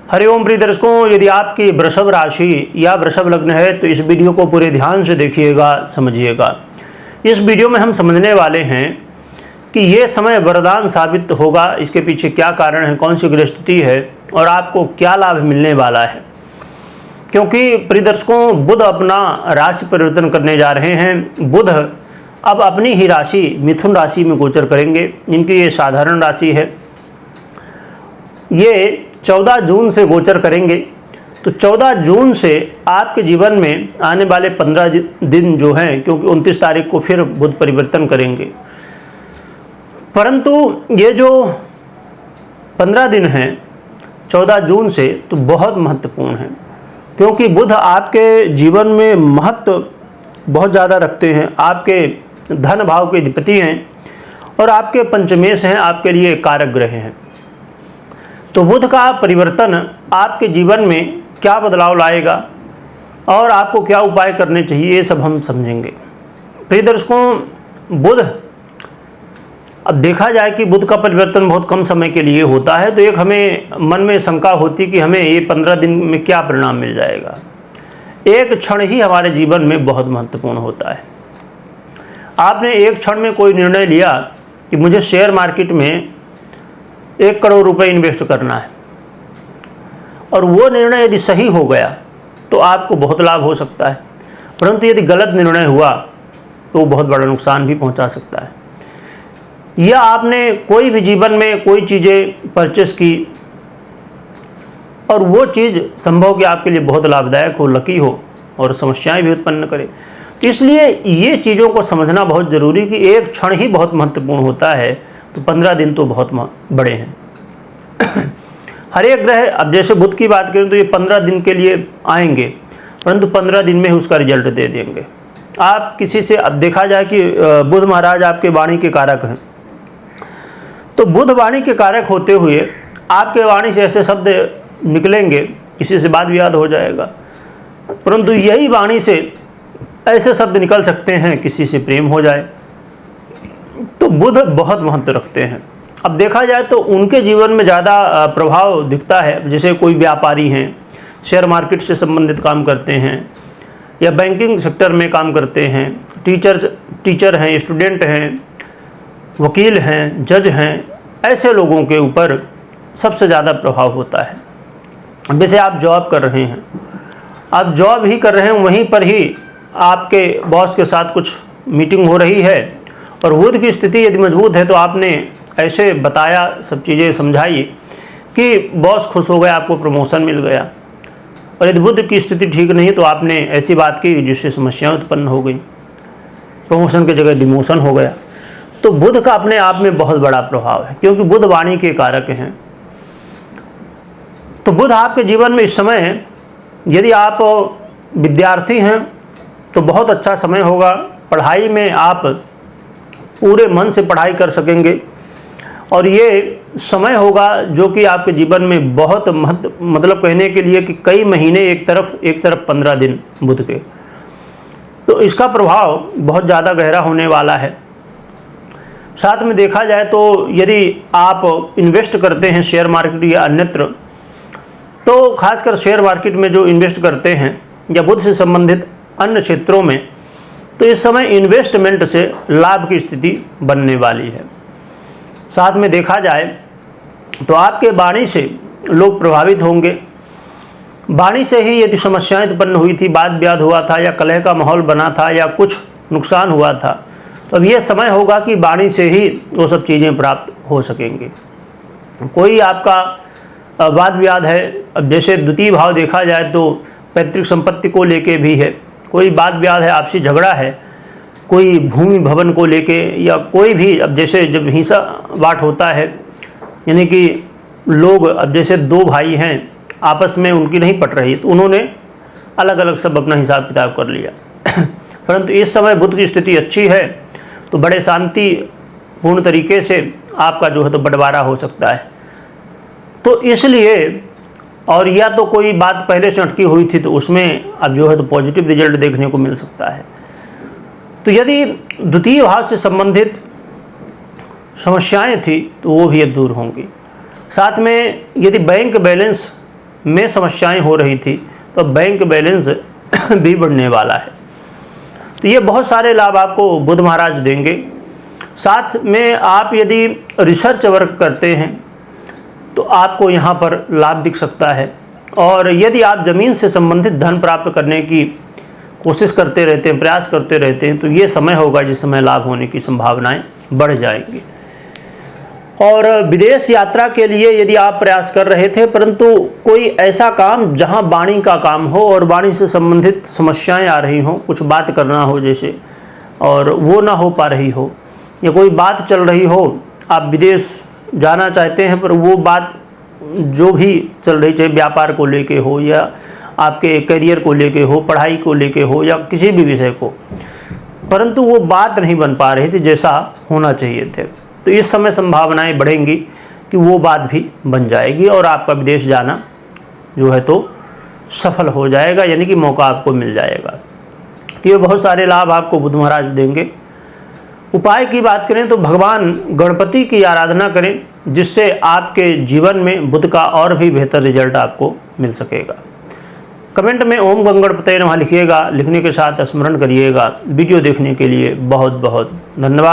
हरिओम प्रिय दर्शकों, यदि आपकी वृषभ राशि या वृषभ लग्न है तो इस वीडियो को पूरे ध्यान से देखिएगा, समझिएगा। इस वीडियो में हम समझने वाले हैं कि ये समय वरदान साबित होगा, इसके पीछे क्या कारण है, कौन सी ग्रह स्थिति है और आपको क्या लाभ मिलने वाला है। क्योंकि प्रिय दर्शकों, बुध अपना राशि परिवर्तन करने जा रहे हैं। बुध अब अपनी ही राशि मिथुन राशि में गोचर करेंगे। इनकी ये साधारण राशि है। ये 14 जून से गोचर करेंगे। तो 14 जून से आपके जीवन में आने वाले 15 दिन जो हैं, क्योंकि 29 तारीख को फिर बुध परिवर्तन करेंगे, परंतु ये जो 15 दिन हैं 14 जून से तो बहुत महत्वपूर्ण हैं, क्योंकि बुध आपके जीवन में महत्व बहुत ज़्यादा रखते हैं। आपके धन भाव के अधिपति हैं और आपके पंचमेश हैं, आपके लिए कारक ग्रह हैं। तो बुध का परिवर्तन आपके जीवन में क्या बदलाव लाएगा और आपको क्या उपाय करने चाहिए, ये सब हम समझेंगे। प्रिय दर्शकों, बुध, अब देखा जाए कि बुध का परिवर्तन बहुत कम समय के लिए होता है, तो एक हमें मन में शंका होती कि हमें ये 15 दिन में क्या परिणाम मिल जाएगा। एक क्षण ही हमारे जीवन में बहुत महत्वपूर्ण होता है। आपने एक क्षण में कोई निर्णय लिया कि मुझे शेयर मार्केट में 1 करोड़ रुपए इन्वेस्ट करना है, और वो निर्णय यदि सही हो गया तो आपको बहुत लाभ हो सकता है, परंतु यदि गलत निर्णय हुआ तो बहुत बड़ा नुकसान भी पहुंचा सकता है। या आपने कोई भी जीवन में कोई चीज़ें परचेस की और वो चीज़ संभव कि आपके लिए बहुत लाभदायक हो, लकी हो और समस्याएं भी उत्पन्न करे। इसलिए ये चीज़ों को समझना बहुत ज़रूरी कि एक क्षण ही बहुत महत्वपूर्ण होता है, तो 15 दिन तो बहुत बड़े हैं। हर एक ग्रह, अब जैसे बुध की बात करें तो ये 15 दिन के लिए आएंगे, परंतु 15 दिन में ही उसका रिजल्ट दे देंगे। आप किसी से, अब देखा जाए कि बुध महाराज आपके वाणी के कारक हैं, तो बुध वाणी के कारक होते हुए आपके वाणी से ऐसे शब्द निकलेंगे, किसी से बात विवाद हो जाएगा, परंतु यही वाणी से ऐसे शब्द निकल सकते हैं किसी से प्रेम हो जाए। तो बुध बहुत महत्व रखते हैं। अब देखा जाए तो उनके जीवन में ज़्यादा प्रभाव दिखता है। जैसे कोई व्यापारी हैं, शेयर मार्केट से संबंधित काम करते हैं या बैंकिंग सेक्टर में काम करते हैं, टीचर हैं, स्टूडेंट हैं, वकील हैं, जज हैं, ऐसे लोगों के ऊपर सबसे ज़्यादा प्रभाव होता है। जैसे आप जॉब कर रहे हैं, आप जॉब ही कर रहे हैं, वहीं पर ही आपके बॉस के साथ कुछ मीटिंग हो रही है और बुध की स्थिति यदि मजबूत है तो आपने ऐसे बताया, सब चीज़ें समझाई कि बॉस खुश हो गया, आपको प्रमोशन मिल गया। और यदि बुध की स्थिति ठीक नहीं तो आपने ऐसी बात की जिससे समस्याएं उत्पन्न हो गई, प्रमोशन की जगह डिमोशन हो गया। तो बुध का अपने आप में बहुत बड़ा प्रभाव है, क्योंकि बुध वाणी के कारक हैं। तो बुध आपके जीवन में इस समय, यदि आप विद्यार्थी हैं तो बहुत अच्छा समय होगा। पढ़ाई में आप पूरे मन से पढ़ाई कर सकेंगे और ये समय होगा जो कि आपके जीवन में बहुत मतलब कहने के लिए कि कई महीने एक तरफ 15 दिन बुध के, तो इसका प्रभाव बहुत ज़्यादा गहरा होने वाला है। साथ में देखा जाए तो यदि आप इन्वेस्ट करते हैं शेयर मार्केट या अन्यत्र, तो खासकर शेयर मार्केट में जो इन्वेस्ट करते हैं या बुध से संबंधित अन्य क्षेत्रों में, तो इस समय इन्वेस्टमेंट से लाभ की स्थिति बनने वाली है। साथ में देखा जाए तो आपके वाणी से लोग प्रभावित होंगे। वाणी से ही यदि समस्याएं उत्पन्न हुई थी, वाद विवाद हुआ था या कलह का माहौल बना था या कुछ नुकसान हुआ था, तो अब यह समय होगा कि वाणी से ही वो सब चीज़ें प्राप्त हो सकेंगी। कोई आपका वाद विवाद है, अब जैसे द्वितीय भाव देखा जाए तो पैतृक संपत्ति को लेके भी है, कोई वाद विवाद है, आपसी झगड़ा है, कोई भूमि भवन को लेके या कोई भी, अब जैसे जब हिंसा वाट होता है, यानी कि लोग, अब जैसे 2 भाई हैं आपस में उनकी नहीं पट रही तो उन्होंने अलग अलग सब अपना हिसाब किताब कर लिया। परंतु इस समय बुध की स्थिति अच्छी है तो बड़े शांतिपूर्ण तरीके से आपका जो है तो बंटवारा हो सकता है। तो इसलिए, और या तो कोई बात पहले से अटकी हुई थी तो उसमें अब जो है तो पॉजिटिव रिजल्ट देखने को मिल सकता है। तो यदि द्वितीय भाव से संबंधित समस्याएं थी तो वो भी अब दूर होंगी। साथ में यदि बैंक बैलेंस में समस्याएं हो रही थी तो बैंक बैलेंस भी बढ़ने वाला है। तो ये बहुत सारे लाभ आपको बुध महाराज देंगे। साथ में आप यदि रिसर्च वर्क करते हैं तो आपको यहाँ पर लाभ दिख सकता है। और यदि आप ज़मीन से संबंधित धन प्राप्त करने की कोशिश करते रहते हैं, प्रयास करते रहते हैं, तो ये समय होगा जिस समय लाभ होने की संभावनाएं बढ़ जाएंगी। और विदेश यात्रा के लिए यदि आप प्रयास कर रहे थे परंतु कोई ऐसा काम जहां वाणी का काम हो और वाणी से संबंधित समस्याएं आ रही हों, कुछ बात करना हो जैसे, और वो ना हो पा रही हो, या कोई बात चल रही हो, आप विदेश जाना चाहते हैं पर वो बात जो भी चल रही, चाहे व्यापार को लेके हो या आपके करियर को लेके हो, पढ़ाई को लेके हो या किसी भी विषय को, परंतु वो बात नहीं बन पा रही थी जैसा होना चाहिए थे, तो इस समय संभावनाएं बढ़ेंगी कि वो बात भी बन जाएगी और आपका विदेश जाना जो है तो सफल हो जाएगा, यानी कि मौका आपको मिल जाएगा। तो ये बहुत सारे लाभ आपको बुध महाराज देंगे। उपाय की बात करें तो भगवान गणपति की आराधना करें, जिससे आपके जीवन में बुध का और भी बेहतर रिजल्ट आपको मिल सकेगा। कमेंट में ओम गं गणपतये नमः लिखिएगा, लिखने के साथ स्मरण करिएगा। वीडियो देखने के लिए बहुत बहुत धन्यवाद।